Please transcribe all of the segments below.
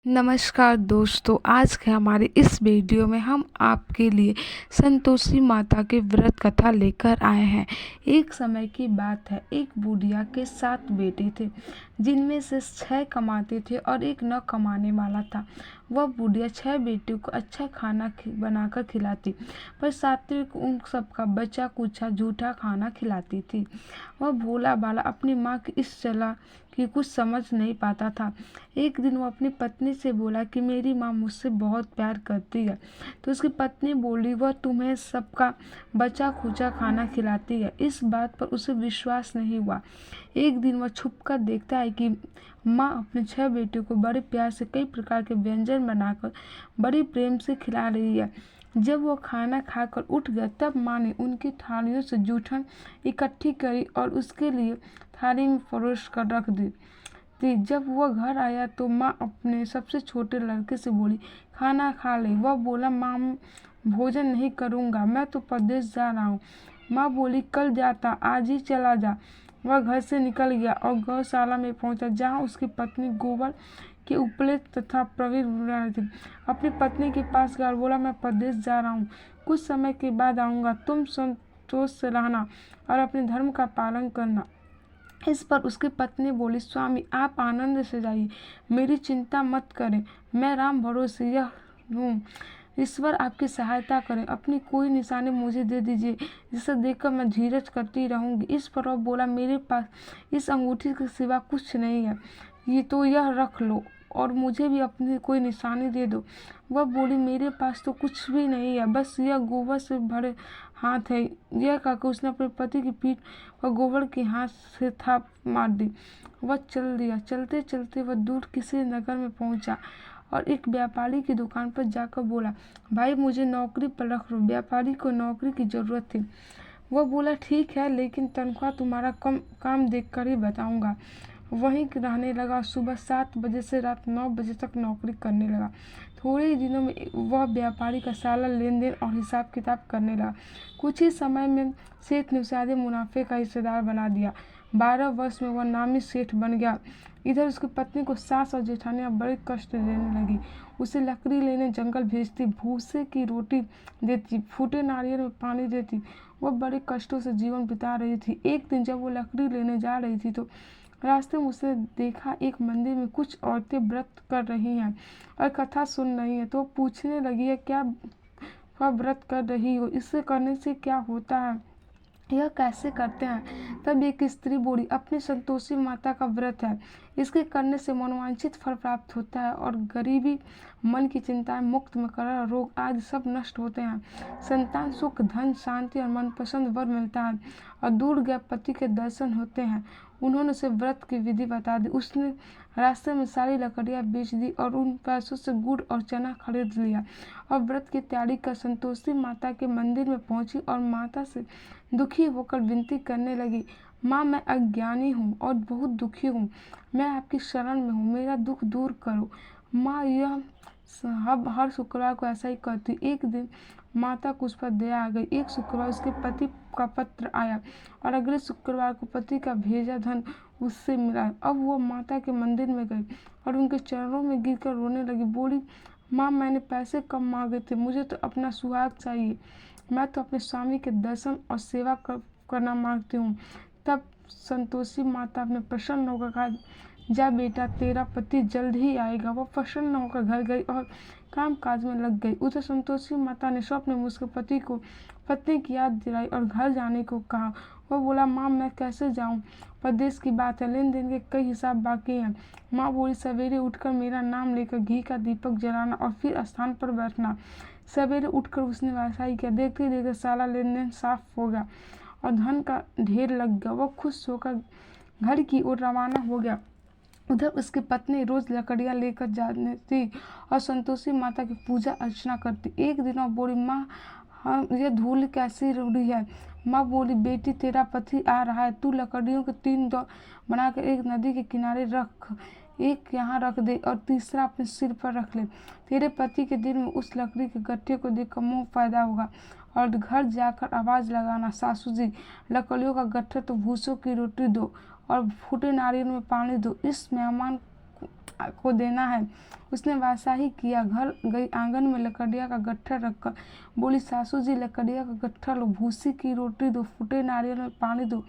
नमस्कार दोस्तों, आज के हमारे इस वीडियो में हम आपके लिए संतोषी माता के व्रत कथा लेकर आए हैं। एक समय की बात है, एक बुढ़िया के 7 बेटे थे, जिनमें से 6 कमाते थे और एक न कमाने वाला था। वह बुढ़िया 6 बेटों को अच्छा खाना बनाकर खिलाती, पर सात्विक को उन सबका बचा कुचा झूठा खाना खिलाती थी। वह भोला भाला अपनी माँ की इस सलाह की कुछ समझ नहीं पाता था। एक दिन वो अपनी पत्नी से बोला कि मेरी माँ मुझसे बहुत प्यार करती है। तो उसकी पत्नी बोली, वह तुम्हें सबका बचा खुचा खाना खिलाती है। इस बात पर उसे विश्वास नहीं हुआ। एक दिन वह छुपकर देखता है कि माँ अपने 6 बेटों को बड़े प्यार से कई प्रकार के व्यंजन बनाकर बड़ी प्रेम से खिला रही है। जब वो खाना खाकर उठ गया, तब माँ ने उनकी थालियों से जूठन इकट्ठी करी और उसके लिए थाली में परोस कर रख दी थी। जब वह घर आया तो माँ अपने सबसे छोटे लड़के से बोली, खाना खा ले। वह बोला, माँ भोजन नहीं करूँगा, मैं तो परदेश जा रहा हूँ। माँ बोली, कल जाता, आज ही चला जा। वह घर से निकल गया और गौशाला में पहुंचा, जहाँ उसकी पत्नी गोबर के उपले तथा प्रवीण बना थी। अपनी पत्नी के पास गया और बोला, मैं परदेश जा रहा हूँ, कुछ समय के बाद आऊँगा। तुम संतोष से रहना और अपने धर्म का पालन करना। इस पर उसकी पत्नी बोली, स्वामी आप आनंद से जाइए, मेरी चिंता मत करें, मैं राम भरोसे यह हूँ। ईश्वर आपकी सहायता करें, अपनी कोई निशानी मुझे दे दीजिए, जिसे देखकर मैं धीरज करती रहूँगी। इस पर वह बोला, मेरे पास इस अंगूठी के सिवा कुछ नहीं है, ये तो यह रख लो और मुझे भी अपनी कोई निशानी दे दो। वह बोली, मेरे पास तो कुछ भी नहीं है, बस यह गोबर से भरे हाथ है। यह कहकर उसने अपने पति की पीठ पर गोबर के हाथ से थाप मार दी। वह चल दिया। चलते चलते वह दूर किसी नगर में पहुंचा और एक व्यापारी की दुकान पर जाकर बोला, भाई मुझे नौकरी पर रख लो। व्यापारी को नौकरी की जरूरत थी। वह बोला, ठीक है, लेकिन तनख्वाह तुम्हारा काम देखकर ही बताऊंगा। वहीं रहने लगा। सुबह 7 बजे से रात 9 बजे तक नौकरी करने लगा। थोड़े ही दिनों में वह व्यापारी का सारा लेन देन और हिसाब किताब करने लगा। कुछ ही समय में सेठ ने उसे आधे मुनाफे का हिस्सेदार बना दिया। 12 वर्ष में वह नामी सेठ बन गया। इधर उसकी पत्नी को सास और जेठानियां बड़े कष्ट देने लगी। उसे लकड़ी लेने जंगल भेजती, भूसे की रोटी देती, फूटे नारियल में पानी देती। वह बड़े कष्टों से जीवन बिता रही थी। एक दिन जब वो लकड़ी लेने जा रही थी तो रास्ते में उसने देखा, एक मंदिर में कुछ औरतें व्रत कर रही हैं और कथा सुन रही हैं। तो पूछने लगी है, क्या वह व्रत कर रही हो, इससे करने से क्या होता है, यह कैसे करते हैं? तब एक स्त्री बोली, अपनी संतोषी माता का व्रत है, इसके करने से मनोवांछित फल प्राप्त होता है और गरीबी, मन की चिंताएं, मुक्त मकरा, रोग आदि सब नष्ट होते हैं। संतान सुख, धन, शांति और मनपसंद वर मिलता है और दूर गए पति के दर्शन होते हैं। उन्होंने उसे व्रत की विधि बता दी। उसने रास्ते में सारी लकड़ियां बेच दी और उन पैसों से गुड़ और चना खरीद लिया और व्रत की तैयारी कर संतोषी माता के मंदिर में पहुंची और माता से दुखी होकर विनती करने लगी, माँ मैं अज्ञानी हूँ और बहुत दुखी हूँ, मैं आपकी शरण में हूँ, मेरा दुख दूर करो। माँ यह हर शुक्रवार को ऐसा ही करती। एक दिन माता को उस पर दया आ गई। एक शुक्रवार उसके पति का पत्र आया और अगले शुक्रवार को पति का भेजा धन उससे मिला। अब वो माता के मंदिर में गई और उनके चरणों में गिरकर रोने लगी। बोली, माँ मैंने पैसे कम मांगे थे, मुझे तो अपना सुहाग चाहिए, मैं तो अपने स्वामी के दर्शन और सेवा करना मांगती हूँ। तब संतोषी माता ने प्रसन्न होकर कहा, जा बेटा, तेरा पति जल्द ही आएगा। वह प्रसन्न होकर घर गई और काम काज में लग गई। उधर संतोषी माता ने स्वप्न में उसके पति को पत्नी की याद दिलाई और घर जाने को कहा। वह बोला, माँ मैं कैसे जाऊँ, परदेश की बात है, लेन देन के कई हिसाब बाकी हैं। माँ बोली, सवेरे उठकर मेरा नाम लेकर घी का दीपक जलाना और फिर स्थान पर बैठना। सवेरे उठकर उसने वैसा ही किया। देखते देखते सारा लेन देन साफ हो गया और धन का ढेर लग गया। वह खुश होकर घर की ओर रवाना हो गया। उधर उसकी पत्नी रोज लकड़ियां लेकर जाती थी और संतोषी माता की पूजा अर्चना करती। एक दिन वह बोली, माँ यह धूल कैसी रूढ़ी है? माँ बोली, बेटी तेरा पति आ रहा है, तू लकड़ियों के 3 दौर बनाकर एक नदी के किनारे रख, एक यहाँ रख दे और तीसरा अपने सिर पर रख ले। तेरे पति के दिल में उस लकड़ी के गट्ठे को देखकर मोह पैदा होगा और घर जाकर आवाज लगाना, सासू जी लकड़ियों का गट्ठा तो भूसों की रोटी दो और फूटे नारियल में पानी दो। इस मेहमान को देना है। उसने वैसा ही किया। घर गई, आंगन में लकड़िया का गट्ठर रखकर बोली, सासू जी लकड़िया का गट्ठा लो, भूसी की रोटी दो, फूटे नारियल में पानी दो,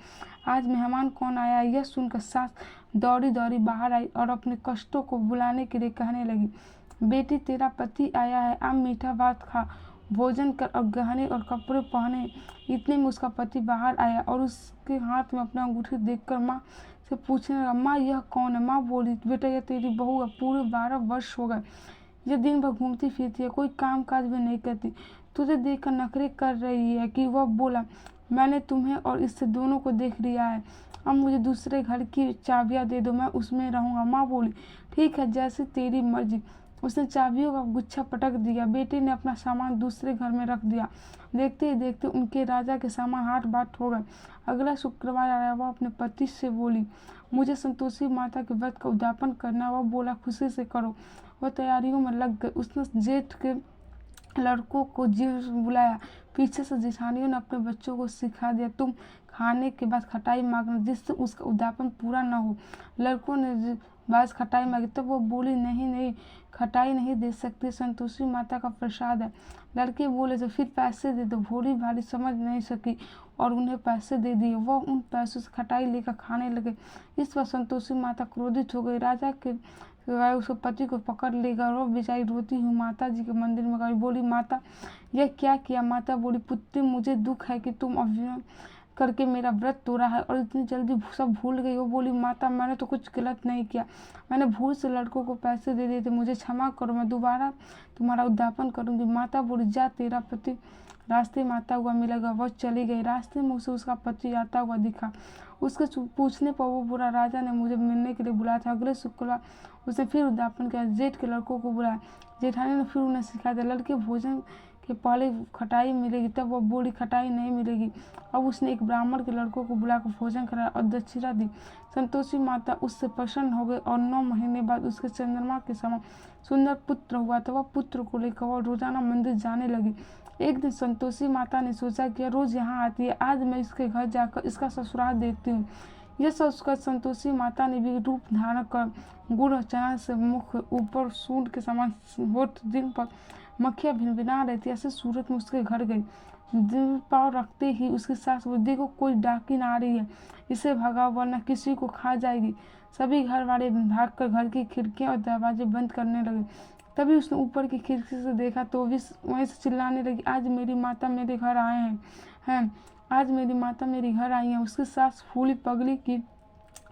आज मेहमान कौन आया। यह सुनकर सास दौड़ी दौड़ी बाहर आई और अपने कष्टों को बुलाने के लिए कहने लगी, बेटी तेरा पति आया है, अब मीठा भात खा, भोजन कर और गहने और कपड़े पहने। इतने में उसका पति बाहर आया और उसके हाथ में अपना अंगूठी देखकर माँ से पूछने लगा, माँ यह कौन है। माँ बोली, बेटा यह तेरी बहू है, पूरे 12 वर्ष हो गए, यह दिन भर घूमती फिरती है, कोई काम काज भी नहीं करती, तुझे देखकर नखरे कर रही है कि। वह बोला, मैंने तुम्हें और इससे दोनों को देख लिया है, अब मुझे दूसरे घर की चाबियाँ दे दो, मैं उसमें रहूँगा। माँ बोली, ठीक है, जैसे तेरी मर्जी। उसने चाबियों का गुच्छा पटक दिया। बेटे ने अपना सामान दूसरे घर में रख दिया। देखते ही देखते उनके राजा के सामान हाट बाट हो गए। अगला शुक्रवार आया। वह अपने पति से बोली, मुझे संतोषी माता के व्रत का उद्यापन करना। वह बोला, खुशी से करो। वह तैयारियों में लग गए। उसने जेठ के लड़कों को बुलाया। पीछे से जेठानियों ने अपने बच्चों को सिखा दिया, तुम खाने के बाद खटाई मांगना, जिससे उसका उद्यापन पूरा न हो। लड़कों ने बाज खटाई मांगी, तब वो बोली, नहीं नहीं, खटाई नहीं दे सकती, संतोषी माता का प्रसाद है। लड़के बोले, तो फिर पैसे दे दो। भोली भाली समझ नहीं सकी और उन्हें पैसे दे दिए। वह उन पैसों से खटाई लेकर खाने लगे। इस पर संतोषी माता क्रोधित हो गई। राजा के उसके पति को पकड़ लेगा और वह बेचारी रोती हुई माता जी के मंदिर में गई। बोली, माता यह क्या किया। माता बोली, पुत्री मुझे दुख है कि तुम अभिमान करके मेरा व्रत तोड़ा है और इतनी जल्दी सब भूल गई। वो बोली, माता मैंने तो कुछ गलत नहीं किया, मैंने भूल से लड़कों को पैसे दे दिए थे, मुझे क्षमा करो, मैं दोबारा तुम्हारा उद्यापन करूंगी। माता बोली, जा, तेरा पति रास्ते में आता हुआ मिलेगा। वह चली गई। रास्ते में उसे उसका पति आता हुआ दिखा। उसके पूछने पर वो बोला, राजा ने मुझे मिलने के लिए बुलाया था। अगले शुक्रवार उसने फिर उद्यापन किया। जेठ के लड़कों को बुलाया। जेठानी ने फिर उन्हें सिखाया था, लड़के भोजन के पहले खटाई मिलेगी। तब वह बोली, खटाई नहीं मिलेगी। अब उसने एक ब्राह्मण के लड़कों को बुलाकर भोजन कराया और दक्षिणा दी। संतोषी माता उससे प्रसन्न हो गई और 9 महीने बाद उसके चंद्रमा के समान सुंदर पुत्र हुआ। तो वह पुत्र को लेकर वह रोजाना मंदिर जाने लगी। एक दिन संतोषी माता ने सोचा कि रोज यहाँ आती है, आज मैं इसके घर जाकर इसका ससुराल देखती हूँ। यह सोचकर संतोषी माता ने भी रूप धारण कर गुड़ और चना से मुख ऊपर सूंड के समान होठ, दिन पर मक्खियाँ भिनभिना रही थी, ऐसे सूरत में उसके घर गई। दिन पाँव रखते ही उसकी सास बुद्धि को कोई डाकिन आ रही है, इसे भगाओ वरना किसी को खा जाएगी। सभी घर वाले भागकर घर की खिड़कियां और दरवाजे बंद करने लगे। तभी उसने ऊपर की खिड़की से देखा तो वहीं से चिल्लाने लगी, आज मेरी माता मेरे घर आए हैं आज मेरी माता मेरे घर आई है। उसकी सास फूली पगली की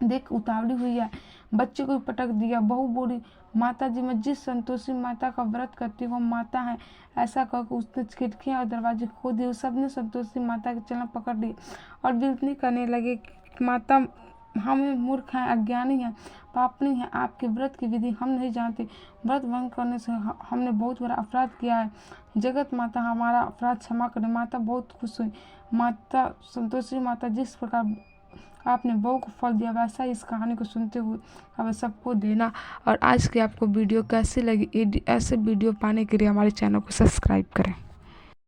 देख उतावली हुई है, बच्चे को पटक दिया। बहू बोली, माता जी मैं जिस संतोषी माता का व्रत करती हूँ माता है। ऐसा कहकर उसने खिड़कियाँ और दरवाजे खोल दिए। सबने संतोषी माता के चरण पकड़ लिए और विनती करने लगे, माता हमें मूर्ख हैं, अज्ञानी हैं, पापनी हैं, आपके व्रत की विधि हम नहीं जानते। व्रत भंग करने से हमने बहुत बड़ा अपराध किया है, जगत माता हमारा अपराध क्षमा करें। माता बहुत खुश हुई। माता संतोषी माता जिस प्रकार आपने बहू को फल दिया वैसा इस कहानी को सुनते हुए अब सबको देना। और आज की आपको वीडियो कैसी लगी, ऐसे वीडियो पाने के लिए हमारे चैनल को सब्सक्राइब करें।